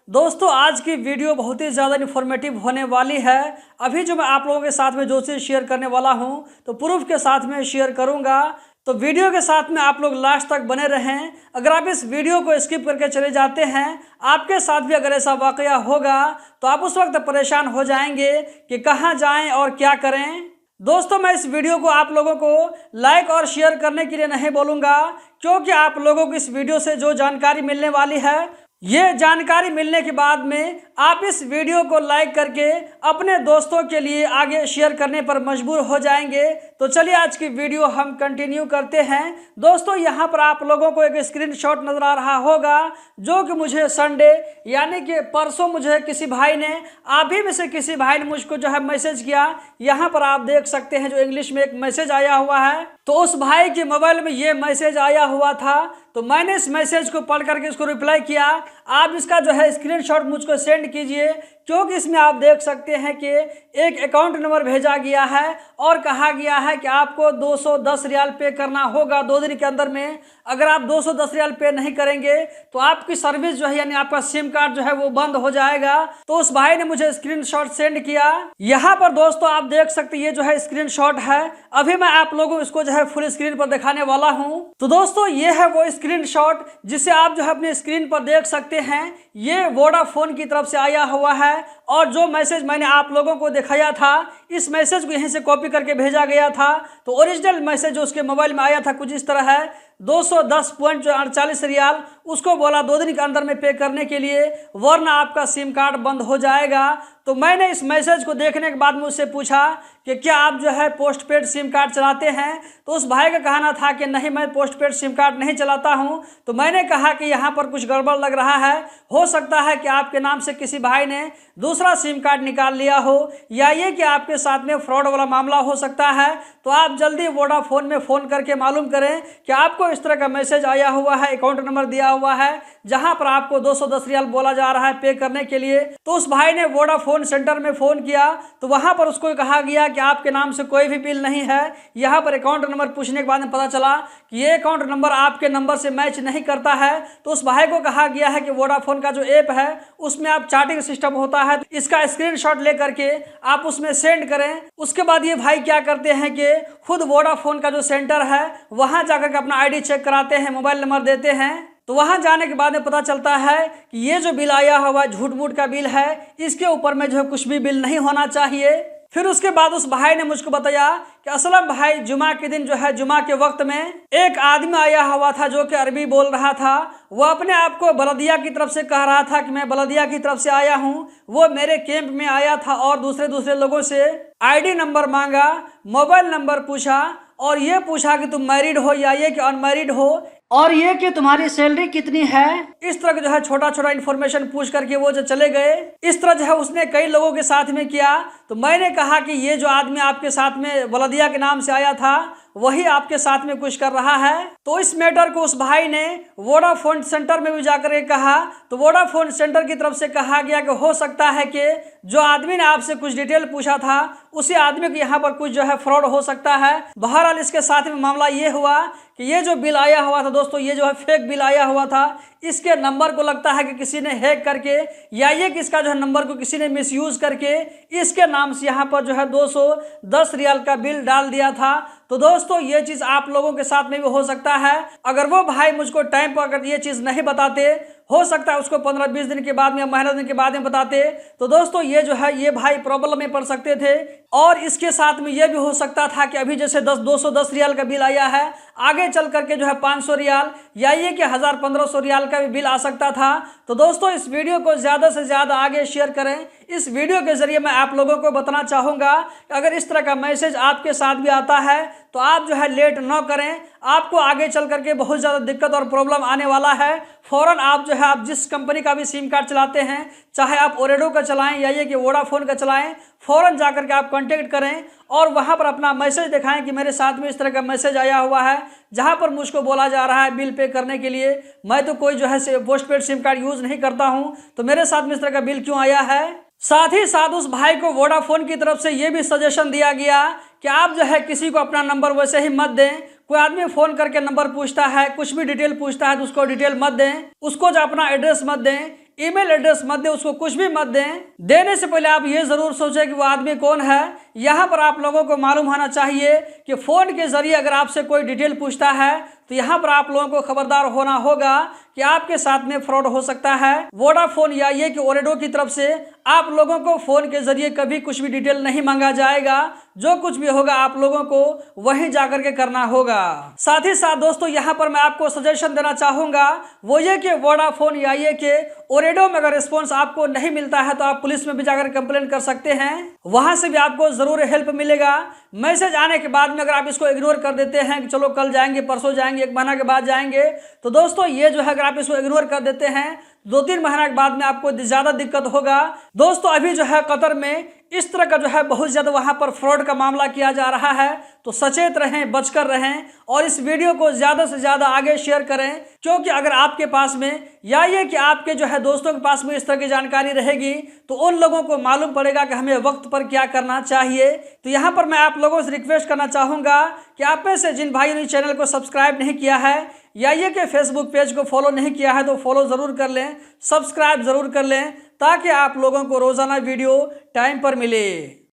दोस्तों आज की वीडियो बहुत ही ज़्यादा इन्फॉर्मेटिव होने वाली है। अभी जो मैं आप लोगों के साथ में जो चीज़ शेयर करने वाला हूं तो प्रूफ के साथ में शेयर करूंगा, तो वीडियो के साथ में आप लोग लास्ट तक बने रहें। अगर आप इस वीडियो को स्किप करके चले जाते हैं, आपके साथ भी अगर ऐसा वाकया होगा तो आप उस वक्त परेशान हो जाएंगे कि कहाँ जाएं और क्या करें। दोस्तों मैं इस वीडियो को आप लोगों को लाइक और शेयर करने के लिए नहीं बोलूँगा, क्योंकि आप लोगों को इस वीडियो से जो जानकारी मिलने वाली है, ये जानकारी मिलने के बाद में आप इस वीडियो को लाइक करके अपने दोस्तों के लिए आगे शेयर करने पर मजबूर हो जाएंगे। तो चलिए आज की वीडियो हम कंटिन्यू करते हैं। दोस्तों यहाँ पर आप लोगों को एक स्क्रीनशॉट नजर आ रहा होगा, जो कि मुझे संडे यानी कि परसों मुझे किसी भाई ने, आप ही में से किसी भाई ने मुझको जो है मैसेज किया। यहाँ पर आप देख सकते हैं जो इंग्लिश में एक मैसेज आया हुआ है, तो उस भाई के मोबाइल में ये मैसेज आया हुआ था। तो मैंने इस मैसेज को पढ़ करके इसको रिप्लाई किया। आप इसका जो है स्क्रीनशॉट मुझको सेंड कीजिए, क्योंकि इसमें आप देख सकते हैं कि एक अकाउंट नंबर भेजा गया है और कहा गया है कि आपको 210 रियाल पे करना होगा 2 दिन के अंदर में। अगर आप 210 रियाल पे नहीं करेंगे तो आपकी सर्विस जो है यानी आपका सिम कार्ड जो है वो बंद हो जाएगा। तो उस भाई ने मुझे स्क्रीनशॉट सेंड किया। यहाँ पर दोस्तों आप देख सकते हैं ये जो है स्क्रीनशॉट है। अभी मैं आप लोगों को इसको जो है फुल स्क्रीन पर दिखाने वाला हूँ। तो दोस्तों ये है वो स्क्रीनशॉट जिसे आप जो है अपने स्क्रीन पर देख सकते हैं। ये वोडाफोन की तरफ से आया हुआ है और जो मैसेज मैंने आप लोगों को दिखाया था, इस मैसेज को यहीं से कॉपी करके भेजा गया था। तो ओरिजिनल मैसेज जो उसके मोबाइल में आया था कुछ इस तरह है, 210.48 रियाल उसको बोला 2 दिन के अंदर में पे करने के लिए, वरना आपका सिम कार्ड बंद हो जाएगा। तो मैंने इस मैसेज को देखने के बाद मुझसे पूछा कि क्या आप जो है पोस्टपेड सिम कार्ड चलाते हैं। तो उस भाई का कहना था कि नहीं, मैं पोस्टपेड सिम कार्ड नहीं चलाता हूं। तो मैंने कहा कि यहाँ पर कुछ गड़बड़ लग रहा है, हो सकता है कि आपके नाम से किसी भाई ने दूसरा सिम कार्ड निकाल लिया हो, या ये कि आपके साथ में फ्रॉड वाला मामला हो सकता है। तो आप जल्दी वोडाफोन में फ़ोन करके मालूम करें कि आपको इस तरह का मैसेज आया हुआ है, अकाउंट नंबर दिया हुआ है जहां पर आपको 210 रियाल बोला जा रहा है पे करने के लिए। तो उस भाई ने वोडाफोन सेंटर में फ़ोन किया, तो वहां पर उसको कहा गया कि आपके नाम से कोई भी बिल नहीं है। यहाँ पर अकाउंट नंबर पूछने के बाद में पता चला कि ये अकाउंट नंबर आपके नंबर से मैच नहीं करता है। तो उस भाई को कहा गया है कि वोडाफोन का जो ऐप है उसमें आप चैटिंग सिस्टम होता है, तो इसका स्क्रीनशॉट लेकर के आप उसमें सेंड करें। उसके बाद ये भाई क्या करते हैं कि खुद वोडाफोन का जो सेंटर है वहां जाकर के अपना आईडी चेक कराते हैं, मोबाइल नंबर देते हैं। तो वहां जाने के बाद में पता चलता है कि ये जो बिल आया हुआ झूठ मूठ का बिल है, इसके ऊपर में जो है कुछ भी बिल नहीं होना चाहिए। फिर उसके बाद उस भाई ने मुझको बताया कि असलम भाई, जुमा के दिन जो है, जुमा के वक्त में एक आदमी आया हुआ था जो कि अरबी बोल रहा था। वो अपने आप को बलदिया की तरफ से कह रहा था कि मैं बलदिया की तरफ से आया हूँ। वो मेरे कैंप में आया था और दूसरे लोगों से आईडी नंबर मांगा, मोबाइल नंबर पूछा और ये पूछा कि तुम मैरिड हो या ये कि अनमैरिड हो, और ये कि तुम्हारी सैलरी कितनी है। इस तरह जो है छोटा छोटा इन्फॉर्मेशन पूछ करके वो जो चले गए। इस तरह जो है उसने कई लोगों के साथ में किया। तो मैंने कहा कि ये जो आदमी आपके साथ में बलदिया के नाम से आया था वही आपके साथ में कुछ कर रहा है। तो इस मैटर को उस भाई ने वोडाफोन सेंटर में भी जाकर के कहा। तो वोडाफोन सेंटर की तरफ से कहा गया कि हो सकता है कि जो आदमी ने आपसे कुछ डिटेल पूछा था उसी आदमी को यहाँ पर कुछ जो है फ्रॉड हो सकता है। बहरहाल इसके साथ में मामला ये हुआ कि ये जो बिल आया हुआ था दोस्तों, ये जो है फेक बिल आया हुआ था। इसके नंबर को लगता है कि किसी ने हैक करके, या ये कि इसका जो है नंबर को किसी ने मिसयूज करके इसके नाम से यहाँ पर जो है 210 रियाल का बिल डाल दिया था। तो दोस्तों ये चीज़ आप लोगों के साथ में भी हो सकता है। अगर वो भाई मुझको टाइम पर अगर ये चीज़ नहीं बताते, हो सकता है उसको 15-20 दिन के बाद में या महीना दिन के बाद में बताते, तो दोस्तों ये जो है ये भाई प्रॉब्लम में पड़ सकते थे। और इसके साथ में ये भी हो सकता था कि अभी जैसे 210 रियाल का बिल आया है, आगे चल करके जो है 500 रियाल या ये कि 1000-1500 रियाल का भी बिल आ सकता था। तो दोस्तों इस वीडियो को ज़्यादा से ज़्यादा आगे शेयर करें। इस वीडियो के जरिए मैं आप लोगों को बताना चाहूँगा कि अगर इस तरह का मैसेज आपके साथ भी आता है तो आप जो है लेट न करें। आपको आगे चल करके बहुत ज़्यादा दिक्कत और प्रॉब्लम आने वाला है। फ़ौरन आप जो है, आप जिस कंपनी का भी सिम कार्ड चलाते हैं, चाहे आप ओरेडो का चलाएं या ये कि वोडाफोन का चलाएं, फ़ौरन जाकर के आप कांटेक्ट करें और वहां पर अपना मैसेज दिखाएं कि मेरे साथ में इस तरह का मैसेज आया हुआ है जहां पर मुझको बोला जा रहा है बिल पे करने के लिए। मैं तो कोई जो है पोस्टपेड सिम कार्ड यूज़ नहीं करता हूं, तो मेरे साथ में इस तरह का बिल क्यों आया है। साथ ही साथ उस भाई को वोडाफोन की तरफ से ये भी सजेशन दिया गया कि आप जो है किसी को अपना नंबर वैसे ही मत दें। कोई आदमी फ़ोन करके नंबर पूछता है, कुछ भी डिटेल पूछता है तो उसको डिटेल मत दें, उसको जो अपना एड्रेस मत दें। ईमेल एड्रेस मत दें, उसको कुछ भी मत दें। देने से पहले आप ये जरूर सोचें कि वो आदमी कौन है। यहाँ पर आप लोगों को मालूम होना चाहिए कि फोन के जरिए अगर आपसे कोई डिटेल पूछता है तो यहाँ पर आप लोगों को खबरदार होना होगा कि आपके साथ में फ्रॉड हो सकता है। वोडाफोन या ये कि ओरेडो की तरफ से आप लोगों को फोन के जरिए कभी कुछ भी डिटेल नहीं मांगा जाएगा। जो कुछ भी होगा आप लोगों को वहीं जाकर के करना होगा। साथ ही साथ दोस्तों यहाँ पर मैं आपको सजेशन देना चाहूंगा, वो ये कि वोडाफोन या ये कि ओरेडो में अगर रिस्पॉन्स आपको नहीं मिलता है तो आप पुलिस में भी जाकर कंप्लेंट कर सकते हैं, वहां से भी आपको जरूर हेल्प मिलेगा। मैसेज आने के बाद में अगर आप इसको इग्नोर कर देते हैं कि चलो कल जाएंगे, परसों जाएंगे, एक महीना के बाद जाएंगे, तो दोस्तों ये जो है अगर आप इसको इग्नोर कर देते हैं 2-3 महीना के बाद में आपको ज्यादा दिक्कत होगा। दोस्तों अभी जो है कतर में इस तरह का जो है बहुत ज्यादा वहां पर फ्रॉड का मामला किया जा रहा है, तो सचेत रहें, बचकर रहें और इस वीडियो को ज्यादा से ज्यादा आगे शेयर करें, क्योंकि अगर आपके पास में या ये कि आपके जो है दोस्तों के पास में इस तरह की जानकारी रहेगी तो उन लोगों को मालूम पड़ेगा कि हमें वक्त पर क्या करना चाहिए। तो यहाँ पर मैं आप लोगों से रिक्वेस्ट करना चाहूंगा कि आप में से जिन भाइयों ने चैनल को सब्सक्राइब नहीं किया है या ये कि फेसबुक पेज को फॉलो नहीं किया है तो फॉलो जरूर कर लें, सब्सक्राइब जरूर कर लें, ताकि आप लोगों को रोजाना वीडियो टाइम पर मिले।